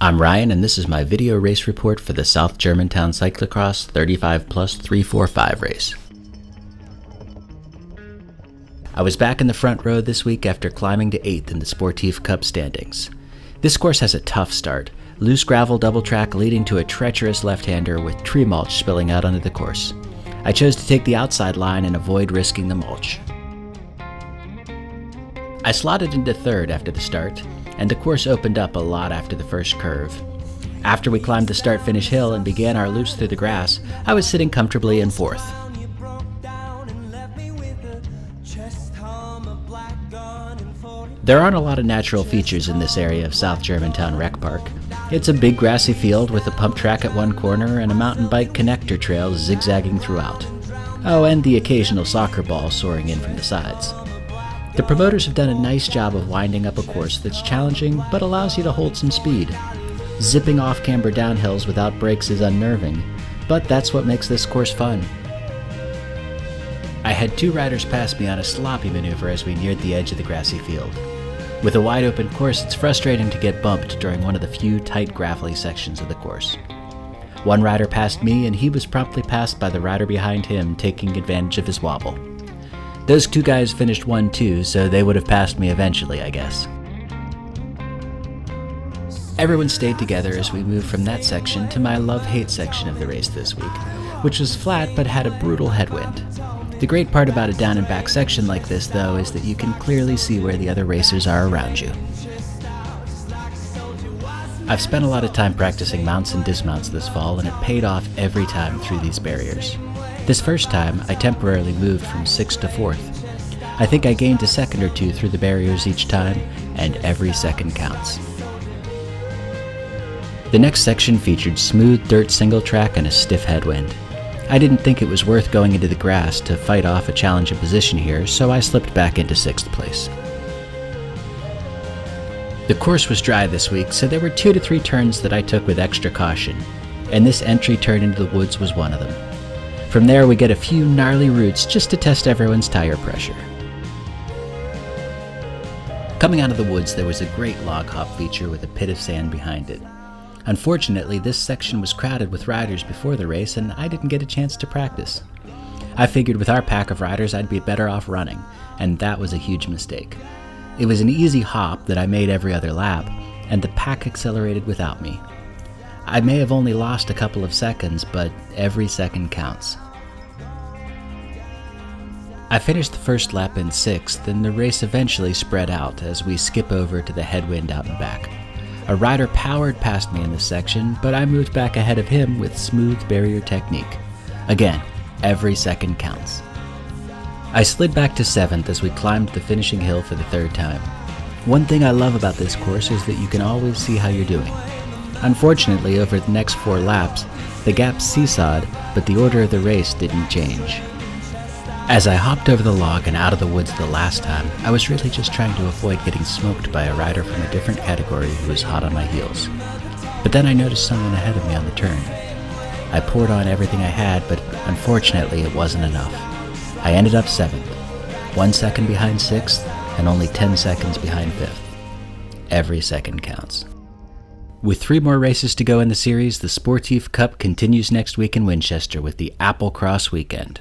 I'm Ryan, and this is my video race report for the South Germantown Cyclocross 35 Plus 345 race. I was back in the front row this week after climbing to 8th in the Sportif Cup standings. This course has a tough start, loose gravel double track leading to a treacherous left-hander with tree mulch spilling out onto the course. I chose to take the outside line and avoid risking the mulch. I slotted into 3rd after the start, and the course opened up a lot after the first curve. After we climbed the start-finish hill and began our loose through the grass, I was sitting comfortably in 4th. There aren't a lot of natural features in this area of South Germantown Rec Park. It's a big grassy field with a pump track at one corner and a mountain bike connector trail zigzagging throughout. Oh, and the occasional soccer ball soaring in from the sides. The promoters have done a nice job of winding up a course that's challenging but allows you to hold some speed. Zipping off camber downhills without brakes is unnerving, but that's what makes this course fun. I had 2 riders pass me on a sloppy maneuver as we neared the edge of the grassy field. With a wide open course, it's frustrating to get bumped during one of the few tight gravelly sections of the course. One rider passed me and he was promptly passed by the rider behind him, taking advantage of his wobble. Those 2 guys finished 1-2, so they would have passed me eventually, I guess. Everyone stayed together as we moved from that section to my love-hate section of the race this week, which was flat but had a brutal headwind. The great part about a down and back section like this, though, is that you can clearly see where the other racers are around you. I've spent a lot of time practicing mounts and dismounts this fall, and it paid off every time through these barriers. This first time, I temporarily moved from 6th to 4th. I think I gained a second or 2 through the barriers each time, and every second counts. The next section featured smooth dirt single track and a stiff headwind. I didn't think it was worth going into the grass to fight off a challenging position here, so I slipped back into 6th place. The course was dry this week, so there were 2 to 3 turns that I took with extra caution, and this entry turn into the woods was one of them. From there, we get a few gnarly roots just to test everyone's tire pressure. Coming out of the woods, there was a great log hop feature with a pit of sand behind it. Unfortunately, this section was crowded with riders before the race, and I didn't get a chance to practice. I figured with our pack of riders, I'd be better off running, and that was a huge mistake. It was an easy hop that I made every other lap, and the pack accelerated without me. I may have only lost a couple of seconds, but every second counts. I finished the first lap in 6th, and the race eventually spread out as we skip over to the headwind out and back. A rider powered past me in this section, but I moved back ahead of him with smooth barrier technique. Again, every second counts. I slid back to 7th as we climbed the finishing hill for the 3rd time. One thing I love about this course is that you can always see how you're doing. Unfortunately, over the next 4 laps, the gaps seesawed, but the order of the race didn't change. As I hopped over the log and out of the woods the last time, I was really just trying to avoid getting smoked by a rider from a different category who was hot on my heels. But then I noticed someone ahead of me on the turn. I poured on everything I had, but unfortunately it wasn't enough. I ended up 7th, 1 second behind 6th, and only 10 seconds behind 5th. Every second counts. With 3 more races to go in the series, the Sportif Cup continues next week in Winchester with the Apple Cross weekend.